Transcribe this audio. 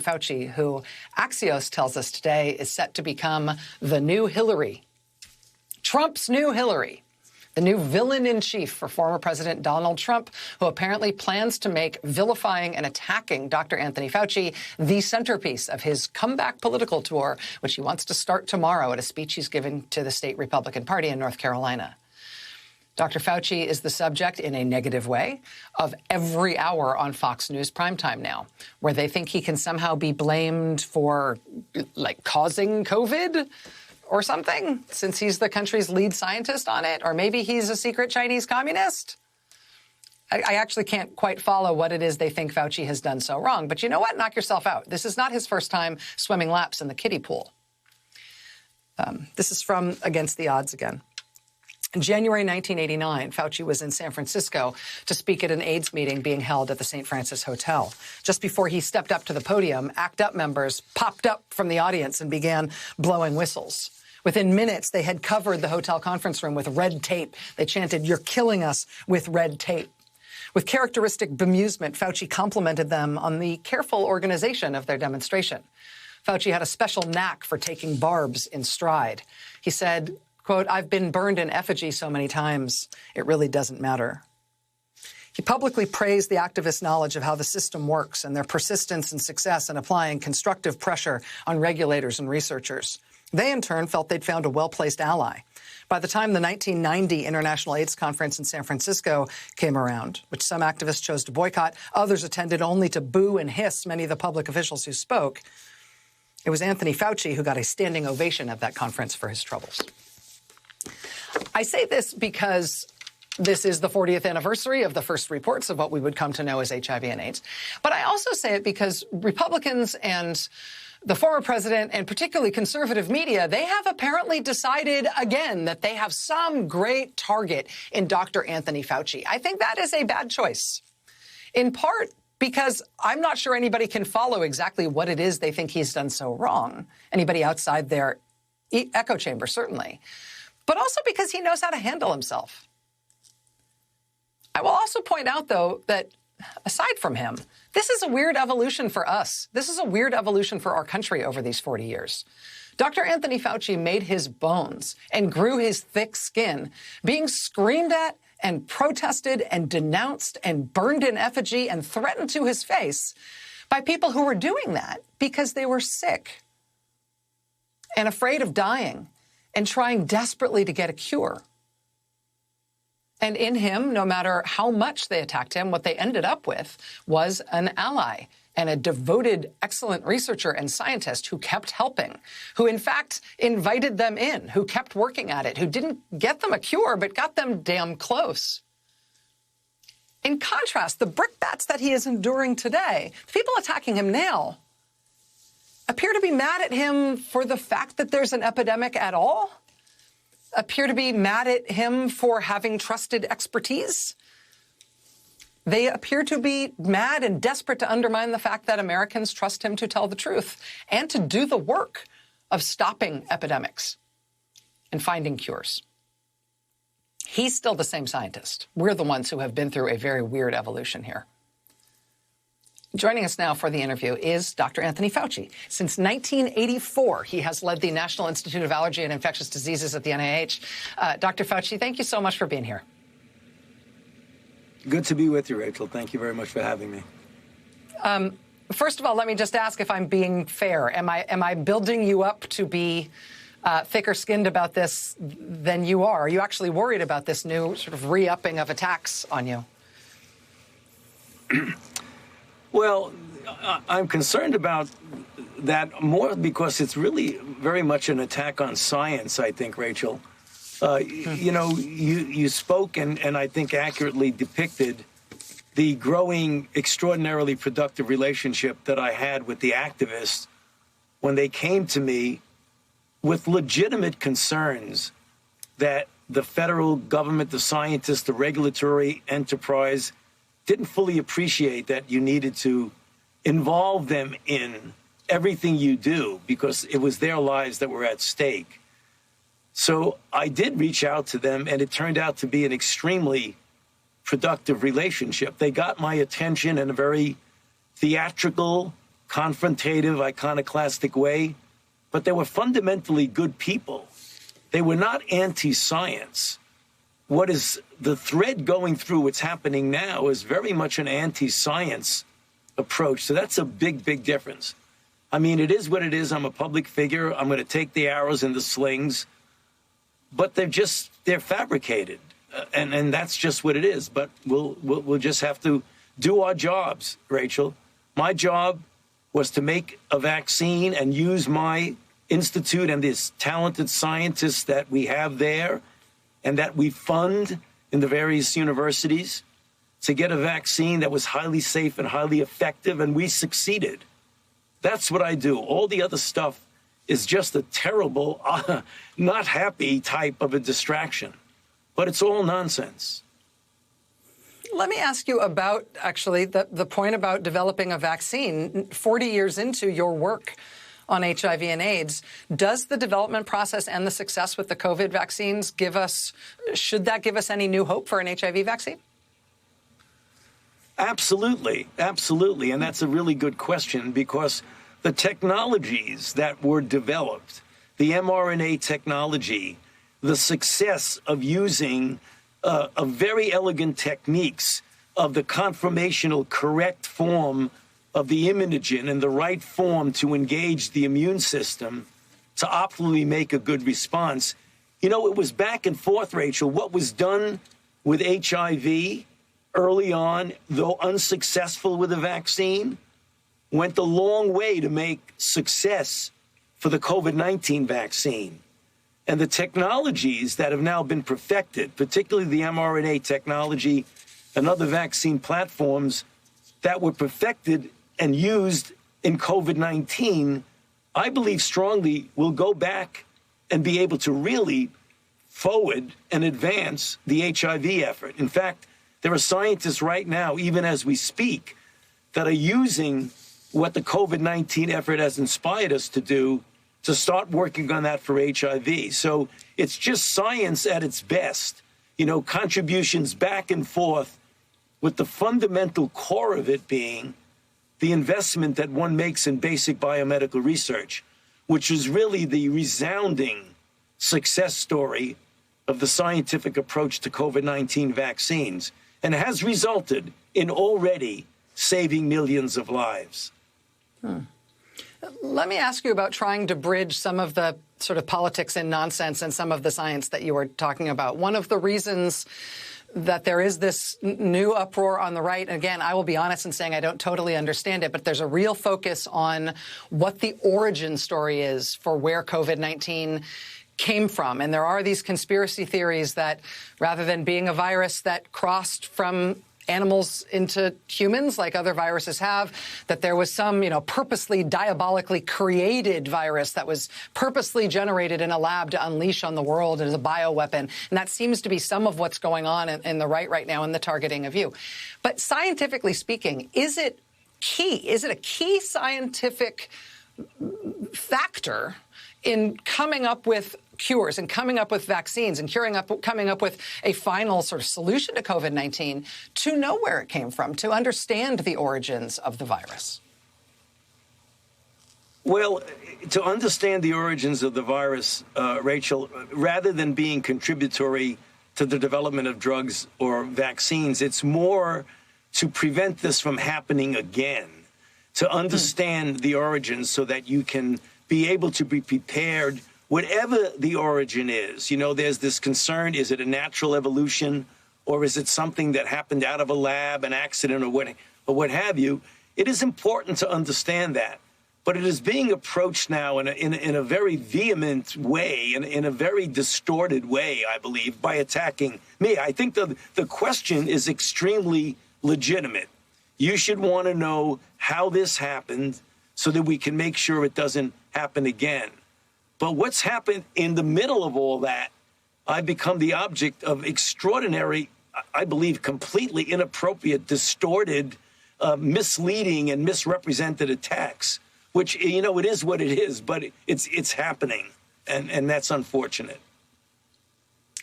Fauci, who Axios tells us today is set to become the new Hillary, Trump's new Hillary, the new villain-in-chief for former President Donald Trump, who apparently plans to make vilifying and attacking Dr. Anthony Fauci the centerpiece of his comeback political tour, which he wants to start tomorrow at a speech he's giving to the state Republican Party in North Carolina. Dr. Fauci is the subject, in a negative way, of every hour on Fox News primetime now, where they think he can somehow be blamed for, like, causing COVID or something, since he's the country's lead scientist on it, or maybe he's a secret Chinese communist. I actually can't quite follow what it is they think Fauci has done so wrong. But you know what? Knock yourself out. This is not his first time swimming laps in the kiddie pool. This is from Against the Odds again. In January 1989, Fauci was in San Francisco to speak at an AIDS meeting being held at the St. Francis Hotel. Just before he stepped up to the podium, ACT UP members popped up from the audience and began blowing whistles. Within minutes, they had covered the hotel conference room with red tape. They chanted, "You're killing us," with red tape. With characteristic bemusement, Fauci complimented them on the careful organization of their demonstration. Fauci had a special knack for taking barbs in stride. He said, quote, "I've been burned in effigy so many times, it really doesn't matter." He publicly praised the activists' knowledge of how the system works and their persistence and success in applying constructive pressure on regulators and researchers. They, in turn, felt they'd found a well-placed ally. By the time the 1990 International AIDS Conference in San Francisco came around, which some activists chose to boycott, others attended only to boo and hiss many of the public officials who spoke, it was Anthony Fauci who got a standing ovation at that conference for his troubles. I say this because this is the 40th anniversary of the first reports of what we would come to know as HIV and AIDS. But I also say it because Republicans and the former president, and particularly conservative media, they have apparently decided again that they have some great target in Dr. Anthony Fauci. I think that is a bad choice, in part because I'm not sure anybody can follow exactly what it is they think he's done so wrong. Anybody outside their echo chamber, certainly. But also because he knows how to handle himself. I will also point out, though, that aside from him, this is a weird evolution for us. This is a weird evolution for our country over these 40 years. Dr. Anthony Fauci made his bones and grew his thick skin, being screamed at and protested and denounced and burned in effigy and threatened to his face by people who were doing that because they were sick and afraid of dying and trying desperately to get a cure. And in him, no matter how much they attacked him, what they ended up with was an ally and a devoted, excellent researcher and scientist who kept helping, who in fact invited them in, who kept working at it, who didn't get them a cure, but got them damn close. In contrast, the brickbats that he is enduring today, the people attacking him now, appear to be mad at him for the fact that there's an epidemic at all, appear to be mad at him for having trusted expertise. They appear to be mad and desperate to undermine the fact that Americans trust him to tell the truth and to do the work of stopping epidemics and finding cures. He's still the same scientist. We're the ones who have been through a very weird evolution here. Joining us now for the interview is Dr. Anthony Fauci. Since 1984, he has led the National Institute of Allergy and Infectious Diseases at the NIH. Dr. Fauci, thank you so much for being here. Good to be with you, Rachel. Thank you very much for having me. First of all, let me just ask if I'm being fair. Am I building you up to be thicker-skinned about this than you are? Are you actually worried about this new sort of re-upping of attacks on you? Well, I'm concerned about that more because it's really very much an attack on science, I think, Rachel. You know, you spoke and I think accurately depicted the growing, extraordinarily productive relationship that I had with the activists when they came to me with legitimate concerns that the federal government, the scientists, the regulatory enterprise didn't fully appreciate that you needed to involve them in everything you do because it was their lives that were at stake. So I did reach out to them, and it turned out to be an extremely productive relationship. They got my attention in a very theatrical, confrontative, iconoclastic way, but they were fundamentally good people. They were not anti-science. What is the thread going through what's happening now is very much an anti-science approach. So that's a big, big difference. I mean, it is what it is. I'm a public figure. I'm going to take the arrows and the slings, but they're fabricated. And that's just what it is. But we'll just have to do our jobs, Rachel. My job was to make a vaccine and use my institute and these talented scientists that we have there and that we fund in the various universities to get a vaccine that was highly safe and highly effective, and we succeeded. That's what I do. All the other stuff is just a terrible, not happy type of a distraction. But it's all nonsense. Let me ask you about, actually, the point about developing a vaccine. 40 years into your work on HIV and AIDS, does the development process and the success with the COVID vaccines should that give us any new hope for an HIV vaccine? Absolutely, absolutely. And that's a really good question, because the technologies that were developed, the mRNA technology, the success of using a very elegant techniques of the conformational correct form of the immunogen in the right form to engage the immune system to optimally make a good response. You know, it was back and forth, Rachel. What was done with HIV early on, though unsuccessful with the vaccine, went a long way to make success for the COVID-19 vaccine. And the technologies that have now been perfected, particularly the mRNA technology and other vaccine platforms that were perfected and used in COVID-19, I believe strongly will go back and be able to really forward and advance the HIV effort. In fact, there are scientists right now, even as we speak, that are using what the COVID-19 effort has inspired us to do to start working on that for HIV. So it's just science at its best, you know, contributions back and forth, with the fundamental core of it being the investment that one makes in basic biomedical research, which is really the resounding success story of the scientific approach to COVID-19 vaccines, and has resulted in already saving millions of lives. Let me ask you about trying to bridge some of the sort of politics and nonsense and some of the science that you were talking about. One of the reasons that there is this new uproar on the right, and again, I will be honest in saying I don't totally understand it, but there's a real focus on what the origin story is for where COVID-19 came from. And there are these conspiracy theories that rather than being a virus that crossed from animals into humans like other viruses have, that there was some, purposely, diabolically created virus that was purposely generated in a lab to unleash on the world as a bioweapon. And that seems to be some of what's going on in the right now in the targeting of you. But scientifically speaking, is it key? Is it a key scientific factor in coming up with cures and coming up with vaccines and coming up with a final sort of solution to COVID-19 to know where it came from, to understand the origins of the virus? Well, to understand the origins of the virus, Rachel, rather than being contributory to the development of drugs or vaccines, it's more to prevent this from happening again, to understand the origins so that you can be able to be prepared whatever the origin is. There's this concern, is it a natural evolution, or is it something that happened out of a lab, an accident, or what have you? It is important to understand that. But it is being approached now in a very vehement way, in a very distorted way, I believe, by attacking me. I think the question is extremely legitimate. You should want to know how this happened so that we can make sure it doesn't happen again. But what's happened in the middle of all that, I've become the object of extraordinary, I believe, completely inappropriate, distorted, misleading and misrepresented attacks, which, it is what it is, but it's happening. And that's unfortunate.